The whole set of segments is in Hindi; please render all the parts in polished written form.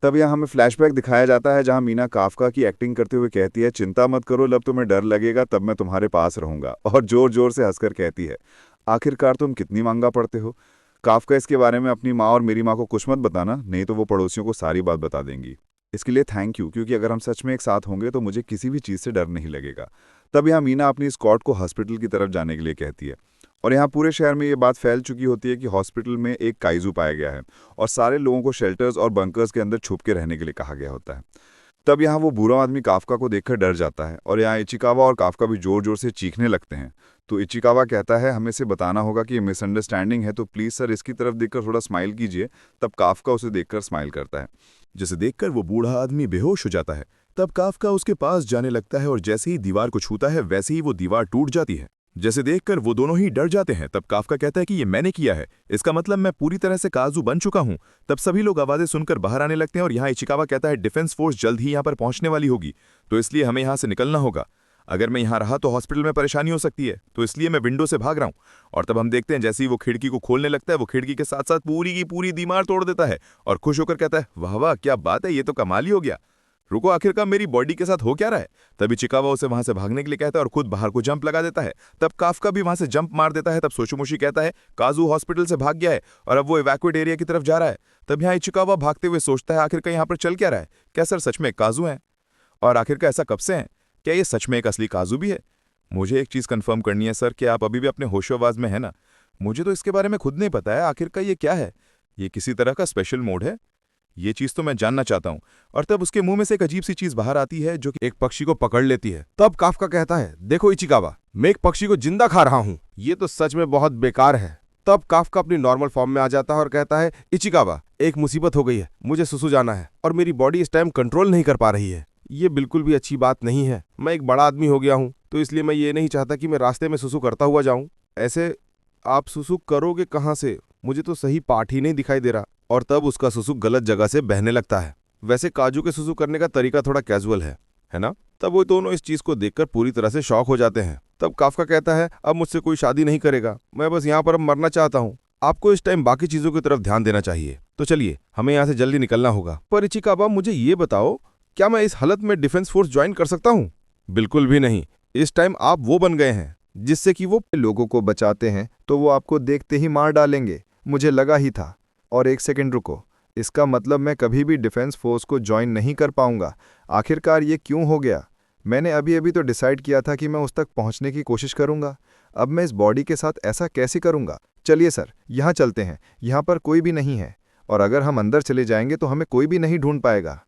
तब यहाँ हमें फ्लैशबैक दिखाया जाता है जहाँ मीना काफका की एक्टिंग करते हुए कहती है, चिंता मत करो, जब तुम्हें डर लगेगा तब मैं तुम्हारे पास रहूंगा, और जोर जोर से हंसकर कहती है, आखिरकार तुम कितनी मांगा पड़ते हो। काफका इसके बारे में अपनी माँ और मेरी माँ को कुछ मत बताना, नहीं तो वो पड़ोसियों को सारी बात बता देंगी। इसके लिए थैंक यू, क्योंकि अगर हम सच में एक साथ होंगे तो मुझे किसी भी चीज़ से डर नहीं लगेगा। तब यहाँ मीना अपनी स्कॉट को हॉस्पिटल की तरफ जाने के लिए कहती है, और यहाँ पूरे शहर में ये बात फैल चुकी होती है कि हॉस्पिटल में एक काइजू पाया गया है और सारे लोगों को शेल्टर्स और बंकर्स के अंदर छुप के रहने के लिए कहा गया होता है। तब यहाँ वो बुरा आदमी काफका को देखकर डर जाता है और यहाँ इचिकावा और काफका भी जोर जोर से चीखने लगते हैं। तो इचिकावा कहता है, हमें से बताना होगा कि ये मिसअंडरस्टैंडिंग है, तो प्लीज़ सर इसकी तरफ देखकर थोड़ा स्माइल कीजिए। तब काफका उसे देखकर स्माइल करता है, जिसे देखकर वो बूढ़ा आदमी बेहोश हो जाता है। तब काफका उसके पास जाने लगता है और जैसे ही दीवार को छूता है वैसे ही वो दीवार टूट जाती है, जैसे देखकर वो दोनों ही डर जाते हैं। तब काफका कहता है कि ये मैंने किया है, इसका मतलब मैं पूरी तरह से काजू बन चुका हूं। तब सभी लोग आवाजें सुनकर बाहर आने लगते हैं और यहाँ इचिकावा कहता है, डिफेंस फोर्स जल्द ही यहाँ पर पहुंचने वाली होगी, तो इसलिए हमें यहाँ से निकलना होगा। अगर मैं यहाँ रहा तो हॉस्पिटल में परेशानी हो सकती है, तो इसलिए मैं विंडो से भाग रहा हूँ। और तब हम देखते हैं जैसे ही वो खिड़की को खोलने लगता है, वो खिड़की के साथ साथ पूरी की पूरी दीवार तोड़ देता है और खुश होकर कहता है, वाह वाह क्या बात है, ये तो कमाल ही हो गया। रुको, आखिरकार मेरी बॉडी के साथ हो क्या रहा है। तभी चिकावा उसे वहां से भागने के लिए कहता है और खुद बाहर को जंप लगा देता है। तब काफका भी वहां से जंप मार देता है। तब सोशोमुशी कहता है, काजू हॉस्पिटल से भाग गया है और अब वो इवैक्यूएट एरिया की तरफ जा रहा है। तब यहाँ चिकावा भागते हुए सोचता है, आखिरकार यहाँ पर चल क्या रहा है, क्या सर सच में काजू है, और आखिरकार ऐसा कब से है, क्या ये सच में एक असली काजू भी है। मुझे एक चीज कंफर्म करनी है सर, कि आप अभी भी अपने होशोवाज में है ना। मुझे तो इसके बारे में खुद नहीं पता है, आखिरकार ये क्या है, ये किसी तरह का स्पेशल मोड है, ये चीज तो मैं जानना चाहता हूं। और तब उसके मुंह में से एक अजीब सी चीज बाहर आती है जो कि एक पक्षी को पकड़ लेती है। तब काफका कहता है, देखो इचिकावा, मैं एक पक्षी को जिंदा खा रहा हूँ, ये तो सच में बहुत बेकार है। तब काफका अपनी नॉर्मल फॉर्म में आ जाता है और कहता है, इचिकावा, एक मुसीबत हो गई है, मुझे सुसु जाना है और मेरी बॉडी इस टाइम कंट्रोल नहीं कर पा रही है। ये बिल्कुल भी अच्छी बात नहीं है, मैं एक बड़ा आदमी हो गया हूँ, तो इसलिए मैं ये नहीं चाहता कि मैं रास्ते में सुसु करता हुआ जाऊं। ऐसे आप सुसु करोगे कहाँ से, मुझे तो सही पार्ट ही नहीं दिखाई दे रहा। और तब उसका सुसु गलत जगह से बहने लगता है। वैसे काजू के सुसु करने का तरीका थोड़ा कैजुअल है ना। तब वो दोनों इस चीज को देखकर पूरी तरह से शॉक हो जाते हैं। तब काफका कहता है, अब मुझसे कोई शादी नहीं करेगा, मैं बस यहाँ पर अब मरना चाहता हूँ। आपको इस टाइम बाकी चीजों की तरफ ध्यान देना चाहिए, तो चलिए हमें यहाँ से जल्दी निकलना होगा। पर इचिकावा, मुझे ये बताओ, क्या मैं इस हालत में डिफेंस फोर्स ज्वाइन कर सकता हूँ। बिल्कुल भी नहीं, इस टाइम आप वो बन गए हैं जिससे कि वो लोगों को बचाते हैं, तो वो आपको देखते ही मार डालेंगे, मुझे लगा ही था। और एक सेकंड रुको, इसका मतलब मैं कभी भी डिफेंस फोर्स को ज्वाइन नहीं कर पाऊंगा। आखिरकार ये क्यों हो गया। मैंने अभी अभी तो डिसाइड किया था कि मैं उस तक पहुंचने की कोशिश करूंगा, अब मैं इस बॉडी के साथ ऐसा कैसे करूंगा। चलिए सर, यहाँ चलते हैं, यहाँ पर कोई भी नहीं है, और अगर हम अंदर चले जाएंगे तो हमें कोई भी नहीं ढूंढ पाएगा।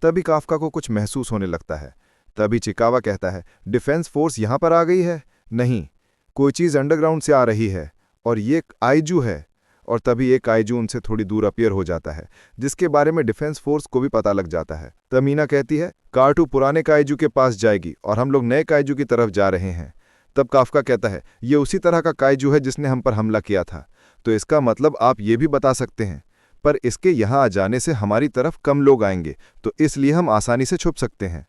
तभी काफका को कुछ महसूस होने लगता है। तभी चिकावा कहता है, डिफेंस फोर्स यहाँ पर आ गई है। नहीं, कोई चीज़ अंडरग्राउंड से आ रही है, और ये काइजू है। और तभी एक काइजू उनसे थोड़ी दूर अपीयर हो जाता है, जिसके बारे में डिफेंस फोर्स को भी पता लग जाता है। तब मीना कहती है, कार्टू पुराने काइजू के पास जाएगी और हम लोग नए काइजू की तरफ जा रहे हैं। तब काफका कहता है, ये उसी तरह का काइजू है जिसने हम पर हमला किया था, तो इसका मतलब आप ये भी बता सकते हैं, पर इसके यहाँ आ जाने से हमारी तरफ कम लोग आएंगे, तो इसलिए हम आसानी से छुप सकते हैं।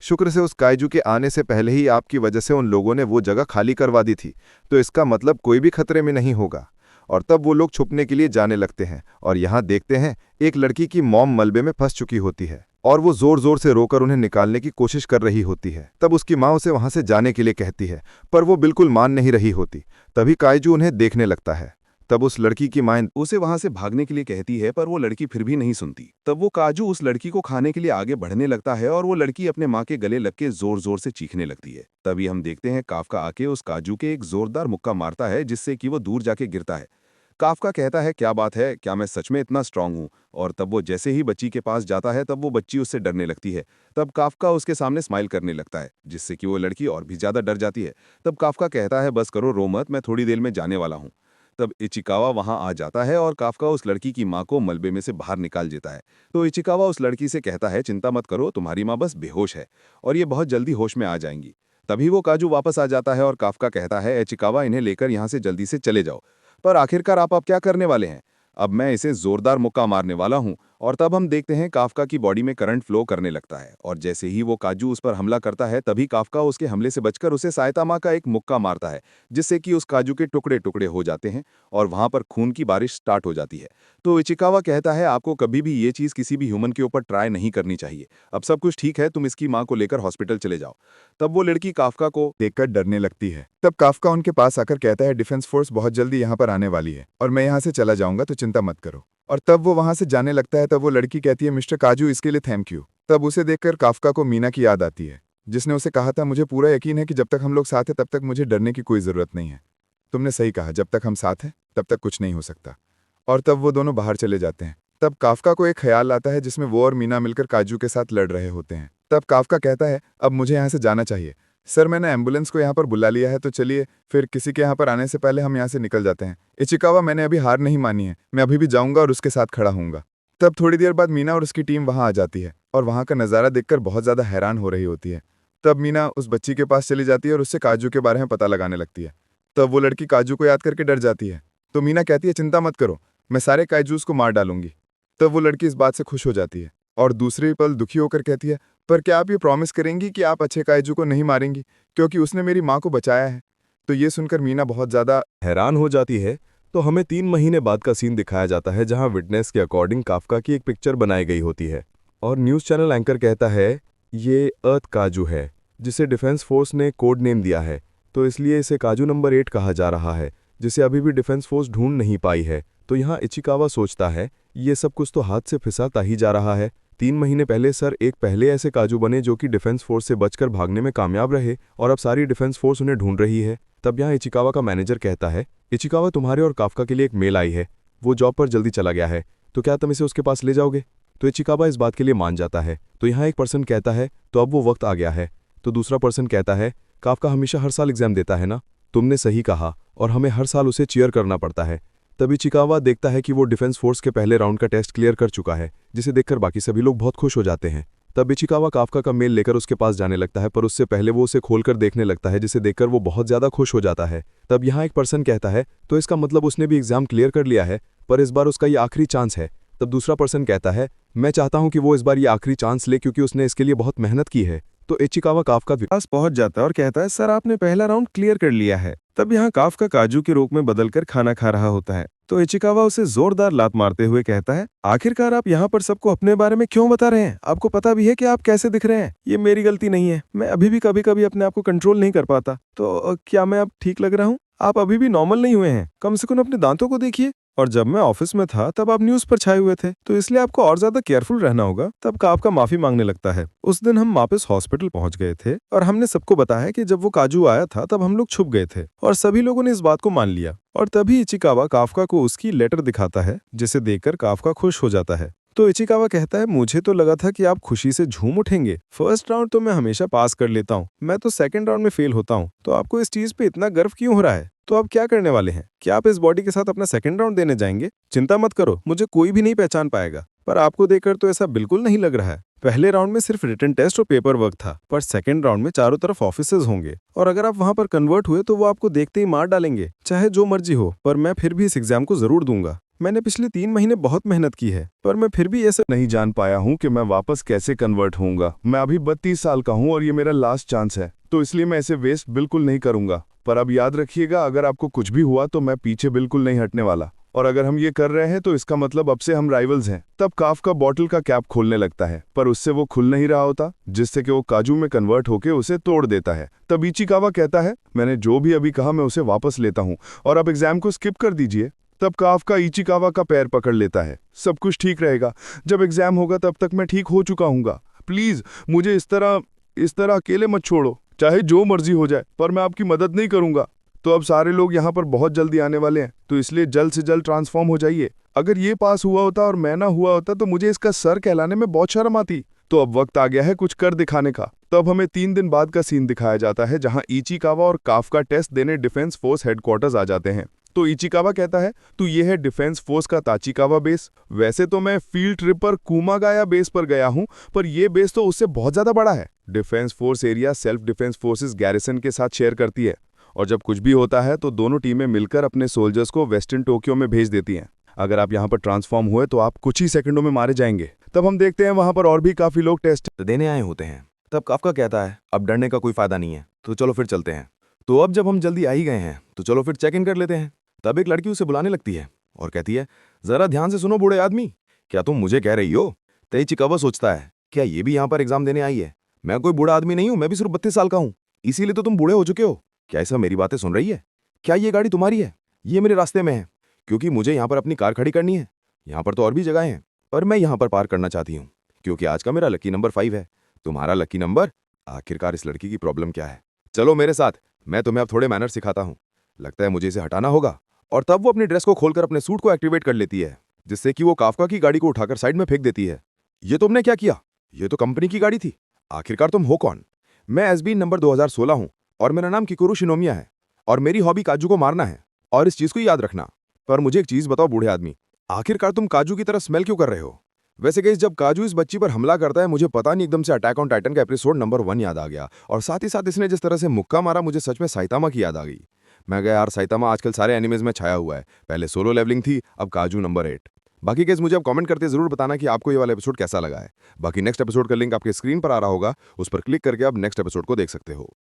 शुक्र से उस काइजू के आने से पहले ही आपकी वजह से उन लोगों ने वो जगह खाली करवा दी थी, तो इसका मतलब कोई भी खतरे में नहीं होगा। और तब वो लोग छुपने के लिए जाने लगते हैं और यहाँ देखते हैं एक लड़की की मॉम मलबे में फंस चुकी होती है और वो जोर जोर से रोकर उन्हें निकालने की कोशिश कर रही होती है। तब उसकी माँ उसे वहां से जाने के लिए कहती है, पर वो बिल्कुल मान नहीं रही होती। तभी काइजू उन्हें देखने लगता है। तब उस लड़की की माँ उसे वहां से भागने के लिए कहती है, पर वो लड़की फिर भी नहीं सुनती। तब वो काजू उस लड़की को खाने के लिए आगे बढ़ने लगता है और वो लड़की अपने माँ के गले लग के जोर जोर से चीखने लगती है। तभी हम देखते हैं काफका आके उस काजू के एक जोरदार मुक्का मारता है, जिससे कि वो दूर जाके गिरता है। काफका कहता है, क्या बात है, क्या मैं सच में इतना स्ट्रांग हूँ। और तब वो जैसे ही बच्ची के पास जाता है तब वो बच्ची उससे डरने लगती है। तब काफका उसके सामने स्माइल करने लगता है, जिससे कि वो लड़की और भी ज्यादा डर जाती है। तब काफका कहता है, बस करो, रो मत, मैं थोड़ी देर में जाने वाला हूँ। तब इचिकावा वहां आ जाता है और काफका उस लड़की की माँ को मलबे में से बाहर निकाल देता है। तो इचिकावा उस लड़की से कहता है, चिंता मत करो, तुम्हारी माँ बस बेहोश है और ये बहुत जल्दी होश में आ जाएंगी। तभी वो काजू वापस आ जाता है और काफका कहता है, इचिकावा, इन्हें लेकर यहाँ से जल्दी से चले जाओ। पर आखिरकार आप अब क्या करने वाले हैं। अब मैं इसे जोरदार मुक्का मारने वाला हूँ और तब हम देखते हैं काफका की बॉडी में करंट फ्लो करने लगता है और जैसे ही वो काजू उस पर हमला करता है तभी काफका उसके हमले से बचकर उसे सायतामा का एक मुक्का मारता है, जिससे कि उस काजू के टुकड़े टुकड़े हो जाते हैं और वहां पर खून की बारिश स्टार्ट हो जाती है। तो इचिकावा कहता है आपको कभी भी ये चीज किसी भी ह्यूमन के ऊपर ट्राई नहीं करनी चाहिए। अब सब कुछ ठीक है, तुम इसकी माँ को लेकर हॉस्पिटल चले जाओ। तब वो लड़की काफका को देखकर डरने लगती है। तब काफका उनके पास आकर कहता है डिफेंस फोर्स बहुत जल्दी यहाँ पर आने वाली है और मैं यहाँ से चला जाऊंगा, तो चिंता मत करो। और तब वो वहां से जाने लगता है। तब वो लड़की कहती है मिस्टर काजू, इसके लिए थैंक यू। तब उसे देखकर काफका को मीना की याद आती है, जिसने उसे कहा था मुझे पूरा यकीन है कि जब तक हम लोग साथ हैं तब तक मुझे डरने की कोई जरूरत नहीं है। तुमने सही कहा, जब तक हम साथ हैं तब तक कुछ नहीं हो सकता। और तब वो दोनों बाहर चले जाते हैं। तब काफका को एक ख्याल आता है जिसमें वो और मीना मिलकर काजू के साथ लड़ रहे होते हैं। तब काफका कहता है अब मुझे यहाँ से जाना चाहिए। सर, मैंने एम्बुलेंस को यहाँ पर बुला लिया है, तो चलिए फिर किसी के यहाँ पर आने से पहले हम यहाँ से निकल जाते हैं। इचिकावा, मैंने अभी हार नहीं मानी है, मैं अभी भी जाऊंगा और उसके साथ खड़ा हूँगा। तब थोड़ी देर बाद मीना और उसकी टीम वहाँ आ जाती है और वहाँ का नज़ारा देखकर बहुत ज़्यादा हैरान हो रही होती है। तब मीना उस बच्ची के पास चली जाती है और उससे काजू के बारे में पता लगाने लगती है। तब वो लड़की काजू को याद करके डर जाती है, तो मीना कहती है चिंता मत करो, मैं सारे काजूस को मार डालूंगी। तब वो लड़की इस बात से खुश हो जाती है और दूसरे पल दुखी होकर कहती है पर क्या आप ये प्रॉमिस करेंगी कि आप अच्छे काजू को नहीं मारेंगी, क्योंकि उसने मेरी माँ को बचाया है। तो ये सुनकर मीना बहुत ज़्यादा हैरान हो जाती है। तो हमें 3 महीने बाद का सीन दिखाया जाता है जहां विटनेस के अकॉर्डिंग काफका की एक पिक्चर बनाई गई होती है और न्यूज़ चैनल एंकर कहता है ये अर्थ काजू है, जिसे डिफेंस फोर्स ने कोड नेम दिया है, तो इसलिए इसे काजू नंबर 8 कहा जा रहा है, जिसे अभी भी डिफेंस फोर्स ढूंढ नहीं पाई है। तो यहाँ इचिकावा सोचता है ये सब कुछ तो हाथ से फिसलता ही जा रहा है। 3 महीने पहले सर एक पहले ऐसे काजू बने जो कि डिफेंस फोर्स से बचकर भागने में कामयाब रहे और अब सारी डिफेंस फोर्स उन्हें ढूंढ रही है। तब यहाँ इचिकावा का मैनेजर कहता है इचिकावा, तुम्हारे और काफका के लिए एक मेल आई है, वो जॉब पर जल्दी चला गया है, तो क्या तुम इसे उसके पास ले जाओगे? तो इचिकावा इस बात के लिए मान जाता है। तो यहाँ एक पर्सन कहता है तो अब वो वक्त आ गया है। तो दूसरा पर्सन कहता है काफका हमेशा हर साल एग्जाम देता है ना, तुमने सही कहा, और हमें हर साल उसे चीयर करना पड़ता है। तभी इचिकावा देखता है कि वो डिफेंस फोर्स के पहले राउंड का टेस्ट क्लियर कर चुका है, जिसे देखकर बाकी सभी लोग बहुत खुश हो जाते हैं। तब इचिकावा काफका का मेल लेकर उसके पास जाने लगता है, पर उससे पहले वो उसे खोलकर देखने लगता है, जिसे देखकर वो बहुत ज़्यादा खुश हो जाता है। तब यहाँ एक पर्सन कहता है तो इसका मतलब उसने भी एग्जाम क्लियर कर लिया है, पर इस बार उसका ये आखिरी चांस है। तब दूसरा पर्सन कहता है मैं चाहता हूँ कि वो इस बार ये आखिरी चांस ले, क्योंकि उसने इसके लिए बहुत मेहनत की है। तो इचिकावा काफका के पास पहुंच जाता है और कहता है सर आपने पहला राउंड क्लियर कर लिया है। तब यहाँ काफका काजू के रूप में बदलकर खाना खा रहा होता है। तो इचिकावा उसे जोरदार लात मारते हुए कहता है आखिरकार आप यहाँ पर सबको अपने बारे में क्यों बता रहे हैं? आपको पता भी है कि आप कैसे दिख रहे हैं। ये मेरी गलती नहीं है, मैं अभी भी कभी कभी अपने आप को कंट्रोल नहीं कर पाता। तो क्या मैं अब ठीक लग रहा हूँ? आप अभी भी नॉर्मल नहीं हुए हैं, कम से कम अपने दांतों को देखिए। और जब मैं ऑफिस में था तब आप न्यूज पर छाए हुए थे, तो इसलिए आपको और ज्यादा केयरफुल रहना होगा। तब काफका माफी मांगने लगता है। उस दिन हम वापस हॉस्पिटल पहुंच गए थे और हमने सबको बताया कि जब वो काजू आया था तब हम लोग छुप गए थे, और सभी लोगों ने इस बात को मान लिया। और तभी इचिकावा काफका को उसकी लेटर दिखाता है, जिसे देखकर काफका खुश हो जाता है। तो इचिकावा कहता है मुझे तो लगा था कि आप खुशी से झूम उठेंगे। फर्स्ट राउंड तो मैं हमेशा पास कर लेता हूँ, मैं तो सेकंड राउंड में फेल होता हूँ, तो आपको इस चीज पे इतना गर्व क्यों हो रहा है? तो आप क्या करने वाले हैं? क्या आप इस बॉडी के साथ अपना सेकंड राउंड देने जाएंगे? चिंता मत करो, मुझे कोई भी नहीं पहचान पाएगा। पर आपको देखकर तो ऐसा बिल्कुल नहीं लग रहा है। पहले राउंड में सिर्फ रिटन टेस्ट और पेपर वर्क था, पर सेकंड राउंड में चारों तरफ ऑफिसर्स होंगे, और अगर आप वहां पर कन्वर्ट हुए तो वो आपको देखते ही मार डालेंगे, चाहे जो मर्जी हो। पर मैं फिर भी इस एग्जाम को जरूर दूंगा। मैंने पिछले 3 महीने बहुत मेहनत की है, पर मैं फिर भी ऐसे नहीं जान पाया हूँ कि मैं वापस कैसे कन्वर्ट होऊंगा। मैं अभी 32 साल का हूँ और ये मेरा लास्ट चांस है, तो इसलिए मैं इसे वेस्ट बिल्कुल नहीं करूंगा। पर अब याद रखिएगा, अगर आपको कुछ भी हुआ तो मैं पीछे बिल्कुल नहीं हटने वाला, और अगर हम ये कर रहे हैं तो इसका मतलब अब से हम राइवल्स हैं। तब काफका बॉटल का कैप खोलने लगता है, पर उससे वो खुल नहीं रहा होता, जिससे कि वो काजू में कन्वर्ट होकर उसे तोड़ देता है। तब इचिकावा कहता है मैंने जो भी अभी कहा मैं उसे वापस लेता हूँ और अब एग्जाम को स्किप कर दीजिए। तब काफका इचिकावा का पैर पकड़ लेता है, सब कुछ ठीक रहेगा, जब एग्जाम होगा तब तक मैं ठीक हो चुका हूँगा। प्लीज मुझे इस तरह अकेले मत छोड़ो, चाहे जो मर्जी हो जाए, पर मैं आपकी मदद नहीं करूंगा। तो अब सारे लोग यहाँ पर बहुत जल्दी आने वाले हैं, तो इसलिए जल्द से जल्द ट्रांसफॉर्म हो जाइए। अगर ये पास हुआ होता और मैं ना हुआ होता तो मुझे इसका सर कहलाने में बहुत शर्म आती। तो अब वक्त आ गया है कुछ कर दिखाने का। तब हमें 3 दिन बाद का सीन दिखाया जाता है, जहां इचिकावा और काफका टेस्ट देने डिफेंस फोर्स हेडक्वार्टर्स आ जाते हैं। तो इचिकावा कहता है तो ये है डिफेंस फोर्स का ताचिकावा बेस। वैसे तो मैं फील्ड ट्रिप पर कुमागाया बेस पर गया हूं, पर यह बेस तो उससे बहुत ज्यादा बड़ा है। Defence force area self defence forces garrison के साथ शेयर करती है, और जब कुछ भी होता है तो दोनों टीमें मिलकर अपने सोल्जर्स को वेस्टर्न टोक्यो में भेज देती हैं। अगर आप यहाँ पर ट्रांसफॉर्म हुए तो आप कुछ ही सेकंडों में मारे जाएंगे। तब हम देखते हैं वहाँ पर और भी काफ़ी लोग टेस्ट देने आए होते हैं। तब काफका कहता है अब डरने का कोई फायदा नहीं है, तो चलो फिर चलते हैं। तो अब जब हम जल्दी आ ही गए हैं तो चलो फिर चेक इन कर लेते हैं। तब एक लड़की उसे बुलाने लगती है और कहती है, जरा ध्यान से सुनो बूढ़े आदमी, क्या तुम मुझे कह रही हो? इचिकावा सोचता है, क्या ये भी यहाँ पर एग्जाम देने आई है? मैं कोई बूढ़ा आदमी नहीं हूँ, मैं भी सिर्फ 32 साल का हूँ, इसीलिए तो तुम बूढ़े हो चुके हो। क्या ऐसा मेरी बातें सुन रही है? क्या ये गाड़ी तुम्हारी है? ये मेरे रास्ते में है, क्योंकि मुझे यहाँ पर अपनी कार खड़ी करनी है। यहाँ पर तो और भी जगह हैं, पर मैं यहाँ पर पार्क करना चाहती हूँ, क्योंकि आज का मेरा लकी नंबर 5 है। तुम्हारा लकी नंबर? आखिरकार इस लड़की की प्रॉब्लम क्या है? चलो मेरे साथ, मैं तुम्हें अब थोड़े मैनर सिखाता हूँ। लगता है मुझे इसे हटाना होगा। और तब वो अपनी ड्रेस को खोलकर अपने सूट को एक्टिवेट कर लेती है, जिससे कि वो काफका की गाड़ी को उठाकर साइड में फेंक देती है। ये तुमने क्या किया? ये तो कंपनी की गाड़ी थी। आखिरकार तुम हो कौन? मैं एसबी नंबर 2016 हूँ और मेरा नाम किकुरु शिनोमिया है और मेरी हॉबी काजू को मारना है, और इस चीज को याद रखना। पर मुझे एक चीज बताओ बूढ़े आदमी, आखिरकार तुम काजू की तरह स्मेल क्यों कर रहे हो? वैसे गाइस, जब काजू इस बच्ची पर हमला करता है, मुझे पता नहीं एकदम से अटैक ऑन टाइटन का एपिसोड नंबर 1 याद आ गया, और साथ ही साथ इसने जिस तरह से मुक्का मारा, मुझे सच में साइतामा की याद आ गई। मैं गया यार, साइतामा आजकल सारे एनिमेज में छाया हुआ है। पहले सोलो लेवलिंग थी, अब काजू नंबर 8। बाकी गाइस, मुझे अब कमेंट करके जरूर बताना कि आपको ये वाला एपिसोड कैसा लगा है। बाकी नेक्स्ट एपिसोड का लिंक आपके स्क्रीन पर आ रहा होगा, उस पर क्लिक करके आप नेक्स्ट एपिसोड को देख सकते हो।